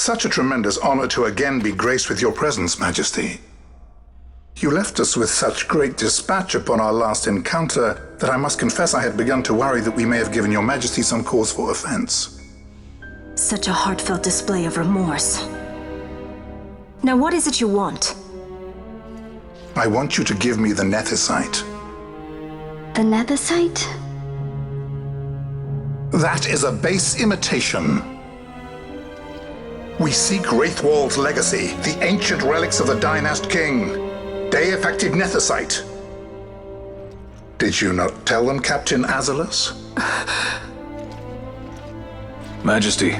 Such a tremendous honor to again be graced with your presence, Majesty. You left us with such great dispatch upon our last encounter that I must confess I had begun to worry that we may have given your Majesty some cause for offense. Such a heartfelt display of remorse. Now what is it you want? I want you to give me the Nethicite. The Nethicite? That is a base imitation. We seek Wraithwald's legacy, the ancient relics of the Dynast King. Day-affected Nethicite. Did you not tell them, Captain Azalus? Majesty,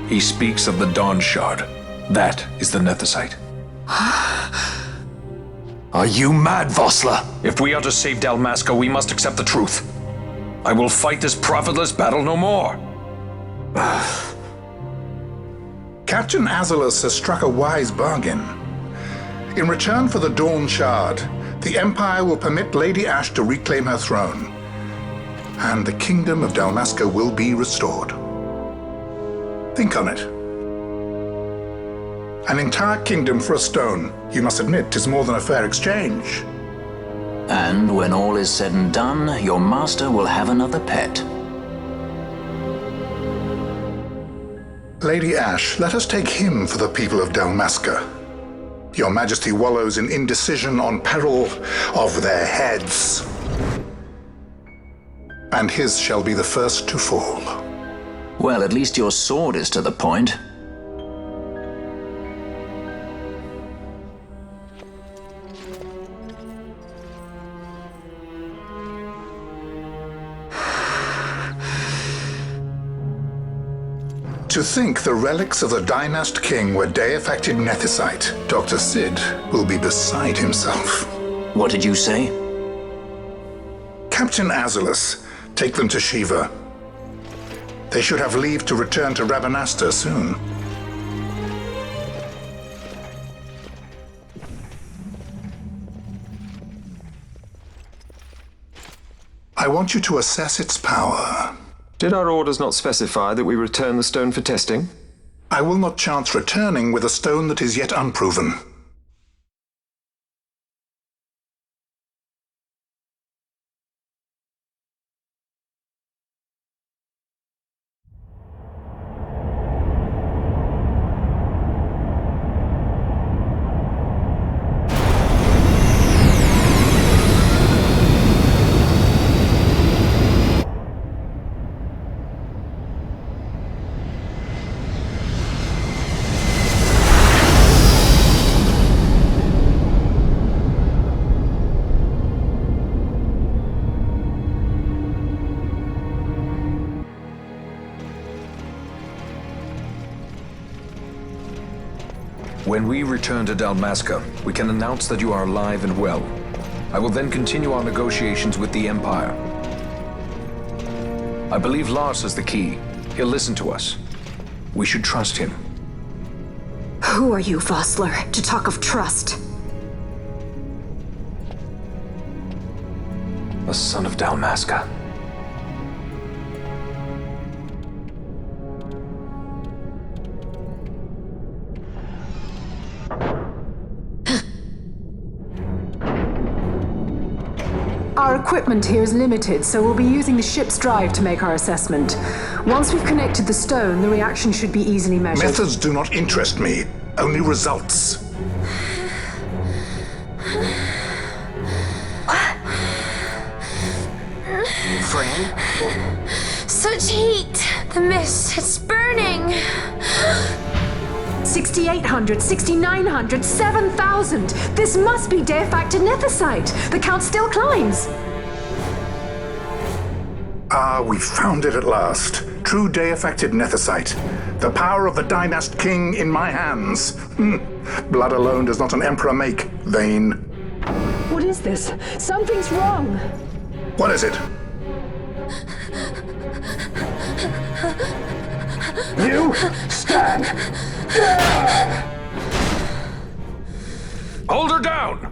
he speaks of the Dawn Shard. That is the Nethicite. Are you mad, Vossler? If we are to save Dalmasca, we must accept the truth. I will fight this profitless battle no more. Captain Azalus has struck a wise bargain. In return for the Dawn Shard, the Empire will permit Lady Ash to reclaim her throne, and the Kingdom of Dalmasca will be restored. Think on it. An entire kingdom for a stone. You must admit, 'tis more than a fair exchange. And when all is said and done, your master will have another pet. Lady Ash, let us take him for the people of Dalmasca. Your Majesty wallows in indecision on peril of their heads. And his shall be the first to fall. Well, at least your sword is to the point. To think the relics of the Dynast King were day-affected Nethicite, Dr. Sid will be beside himself. What did you say? Captain Azalus, take them to Shiva. They should have leave to return to Rabanastre soon. I want you to assess its power. Did our orders not specify that we return the stone for testing? I will not chance returning with a stone that is yet unproven. When we return to Dalmasca, we can announce that you are alive and well. I will then continue our negotiations with the Empire. I believe Lars has the key. He'll listen to us. We should trust him. Who are you, Vossler, to talk of trust? A son of Dalmasca. Our equipment here is limited, so we'll be using the ship's drive to make our assessment. Once we've connected the stone, the reaction should be easily measured. Methods do not interest me, only results. Friend? Such heat! The mist, it's burning! 6,800, 6,900, 7,000! This must be day-affected Nethicite! The count still climbs! Ah, we found it at last. True day-affected Nethicite. The power of the Dynast King in my hands. Blood alone does not an emperor make, vain. What is this? Something's wrong! What is it? You stand! Hold her down!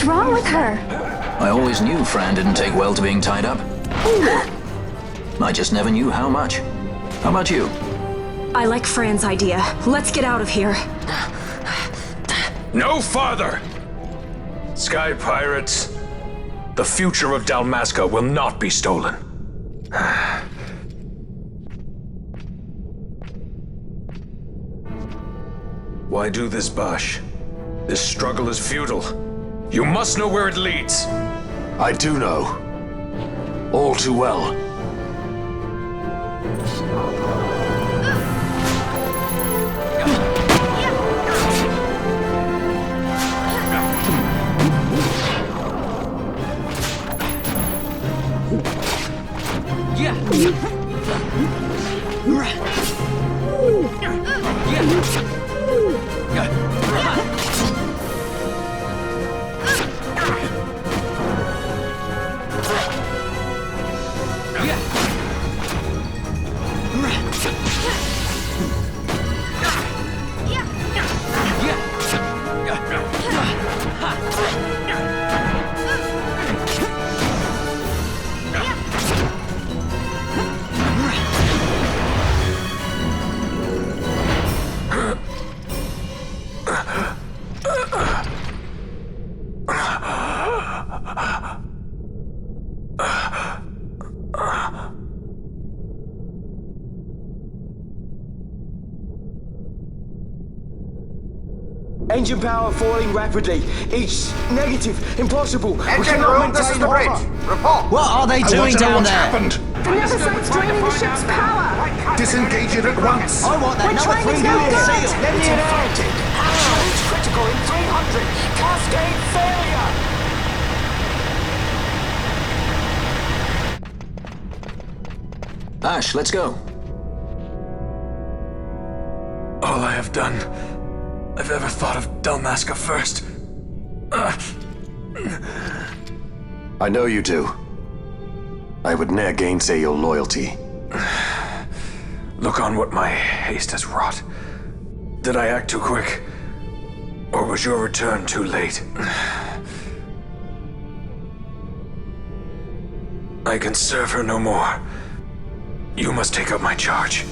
What's wrong with her? I always knew Fran didn't take well to being tied up. I just never knew how much. How about you? I like Fran's idea. Let's get out of here. No farther! Sky Pirates, the future of Dalmasca will not be stolen. Why do this, Bash? This struggle is futile. You must know where it leads. I do know. All too well. Engine power falling rapidly. Each negative, impossible. Engine room, this is the bridge. Report. What are they doing down there? Happened? The other side's draining the ship's power! Disengage it at once. I want that We're number trying to 3 go unit get sealed. it. Let me infected. Absolute critical in 300. Cascade failure. Ash, let's go. All I have done, I've ever thought of Dalmasca first. I know you do. I would ne'er gainsay your loyalty. Look on what my haste has wrought. Did I act too quick? Or was your return too late? I can serve her no more. You must take up my charge.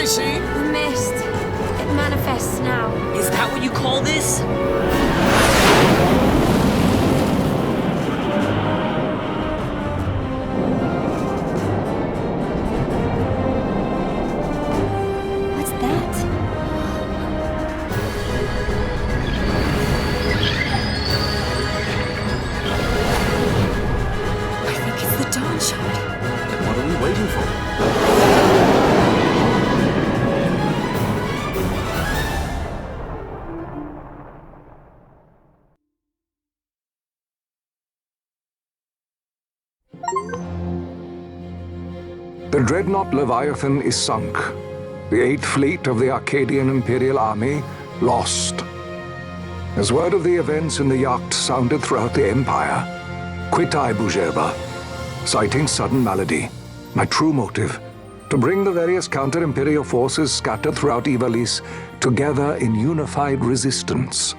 The mist. It manifests now. Is that what you call this? What's that? I think it's the dawn shard. Then what are we waiting for? The dreadnought Leviathan is sunk. The 8th Fleet of the Arcadian Imperial Army lost. As word of the events in the yacht sounded throughout the Empire, quit I Bujeba, citing sudden malady. My true motive, to bring the various counter-imperial forces scattered throughout Ivalice together in unified resistance.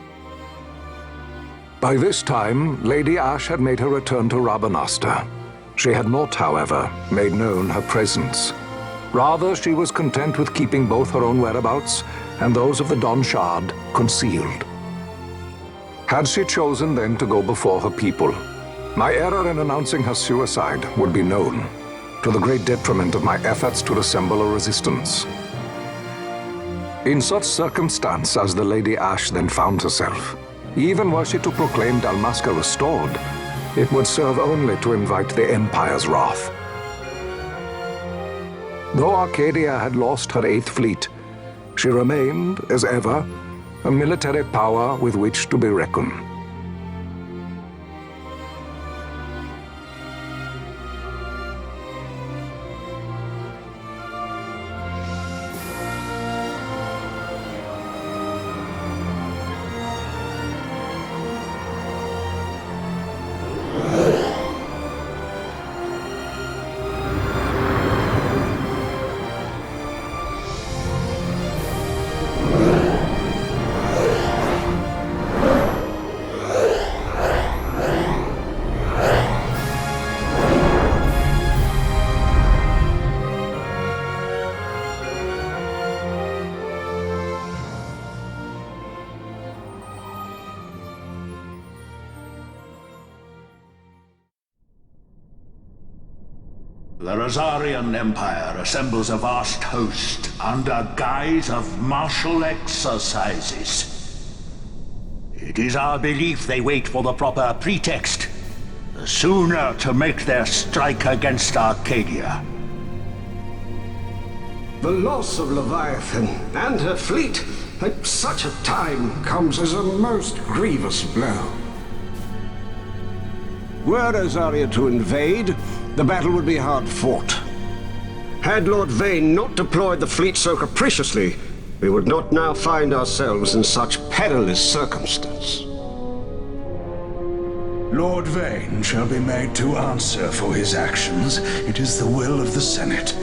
By this time, Lady Ash had made her return to Rabanastre. She had not, however, made known her presence. Rather, she was content with keeping both her own whereabouts and those of the Don Shard concealed. Had she chosen then to go before her people, my error in announcing her suicide would be known, to the great detriment of my efforts to assemble a resistance. In such circumstance as the Lady Ash then found herself, even were she to proclaim Dalmasca restored, it would serve only to invite the Empire's wrath. Though Arcadia had lost her 8th fleet, she remained, as ever, a military power with which to be reckoned. The Rosarian Empire assembles a vast host under guise of martial exercises. It is our belief they wait for the proper pretext, the sooner to make their strike against Arcadia. The loss of Leviathan and her fleet at such a time comes as a most grievous blow. Were Rosaria to invade, the battle would be hard fought. Had Lord Vane not deployed the fleet so capriciously, we would not now find ourselves in such perilous circumstance. Lord Vane shall be made to answer for his actions. It is the will of the Senate.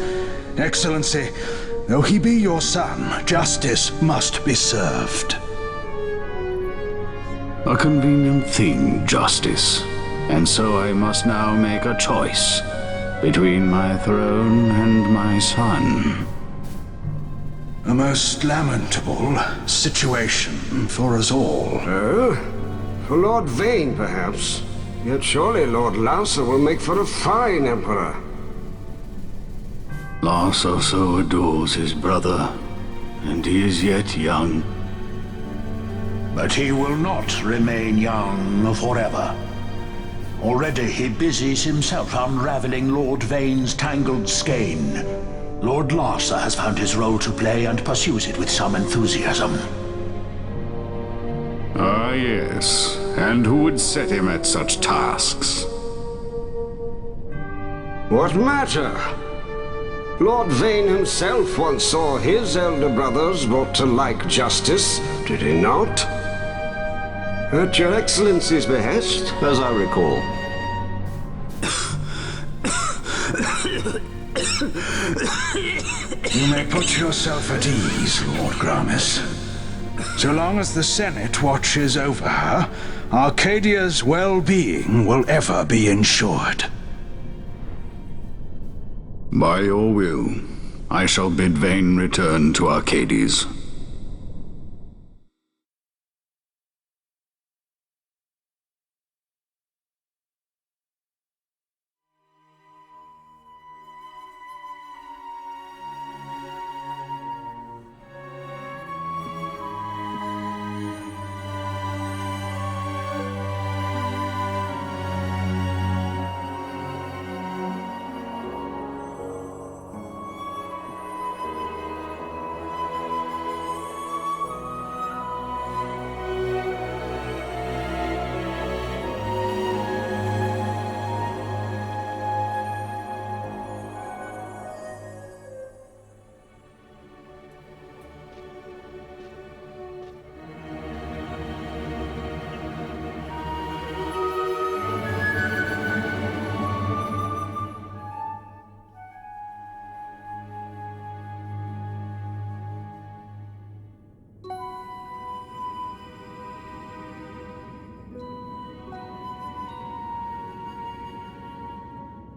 Excellency, though he be your son, justice must be served. A convenient thing, justice. And so I must now make a choice between my throne and my son. A most lamentable situation for us all. Oh? For Lord Vane, perhaps. Yet surely Lord Lauser will make for a fine emperor. Lauser so adores his brother, and he is yet young. But he will not remain young forever. Already he busies himself unraveling Lord Vane's tangled skein. Lord Larsa has found his role to play and pursues it with some enthusiasm. Ah, yes. And who would set him at such tasks? What matter? Lord Vane himself once saw his elder brothers brought to like justice, did he not? At your Excellency's behest, as I recall. You may put yourself at ease, Lord Gramis. So long as the Senate watches over her, Arcadia's well-being will ever be ensured. By your will, I shall bid Vane return to Arcades.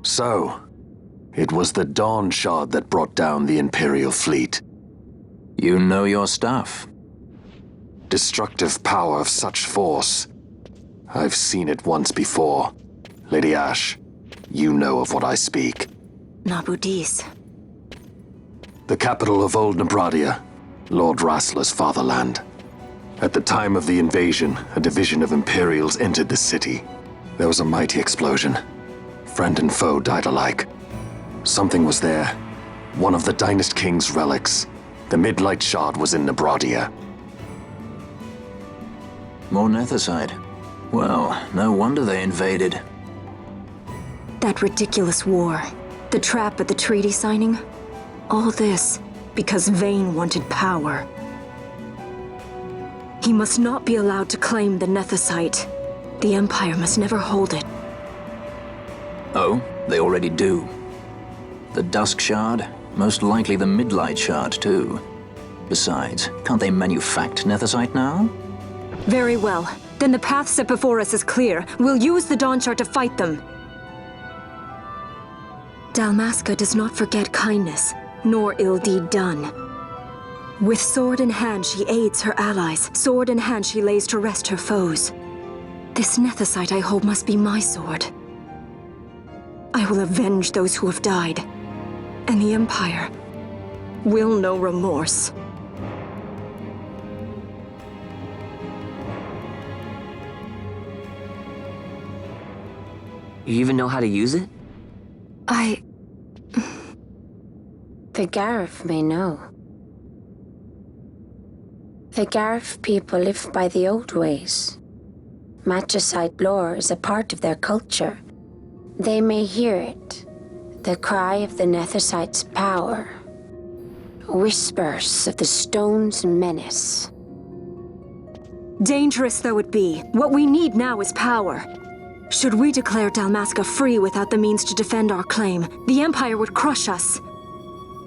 So, it was the Dawn Shard that brought down the Imperial fleet. You know your stuff. Destructive power of such force. I've seen it once before. Lady Ash, you know of what I speak. Nabudis. The capital of Old Nebradia. Lord Rassler's fatherland. At the time of the invasion, a division of Imperials entered the city. There was a mighty explosion. Friend and foe died alike. Something was there. One of the Dynast King's relics. The Midlight Shard was in Nebradia. More Nethicite. Well, no wonder they invaded. That ridiculous war. The trap at the treaty signing. All this because Vayne wanted power. He must not be allowed to claim the Nethicite. The Empire must never hold it. Oh, they already do. The Dusk Shard, most likely the Midlight Shard too. Besides, can't they manufacture Nethicite now? Very well. Then the path set before us is clear. We'll use the Dawn Shard to fight them. Dalmasca does not forget kindness, nor ill deed done. With sword in hand, she aids her allies. Sword in hand, she lays to rest her foes. This Nethicite I hold must be my sword. I will avenge those who have died, and the Empire will know remorse. You even know how to use it? The Garif may know. The Garif people live by the old ways. Magicite lore is a part of their culture. They may hear it, the cry of the Nethicite's power. Whispers of the stone's menace. Dangerous though it be, what we need now is power. Should we declare Dalmasca free without the means to defend our claim, the Empire would crush us.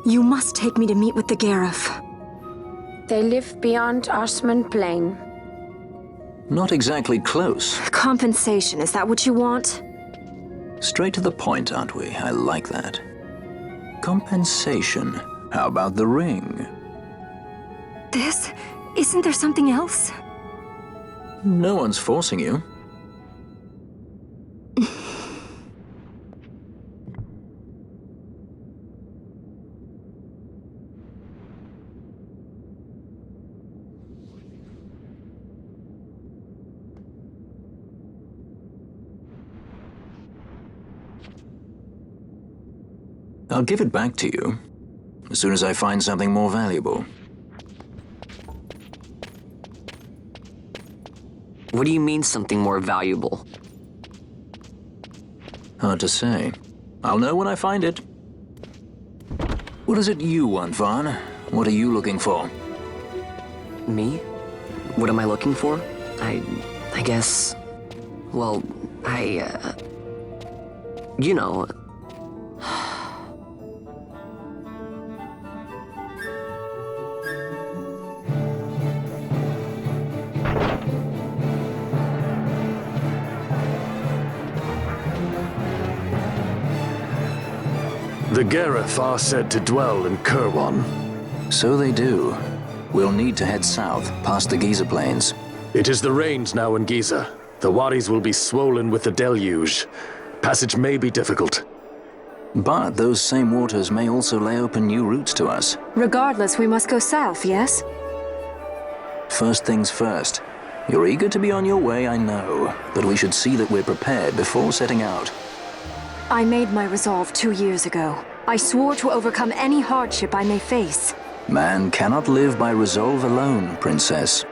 You must take me to meet with the Garif. They live beyond Osman Plain. Not exactly close. Compensation, is that what you want? Straight to the point, aren't we? I like that. Compensation. How about the ring? This? Isn't there something else? No one's forcing you. I'll give it back to you as soon as I find something more valuable. What do you mean something more valuable? Hard to say. I'll know when I find it. What is it you want, Vaughn? What are you looking for? Me? What am I looking for? I guess... Well, you know... The Garif are said to dwell in Kirwan. So they do. We'll need to head south, past the Giza Plains. It is the rains now in Giza. The wadis will be swollen with the deluge. Passage may be difficult. But those same waters may also lay open new routes to us. Regardless, we must go south, yes? First things first. You're eager to be on your way, I know. But we should see that we're prepared before setting out. I made my resolve 2 years ago. I swore to overcome any hardship I may face. Man cannot live by resolve alone, Princess.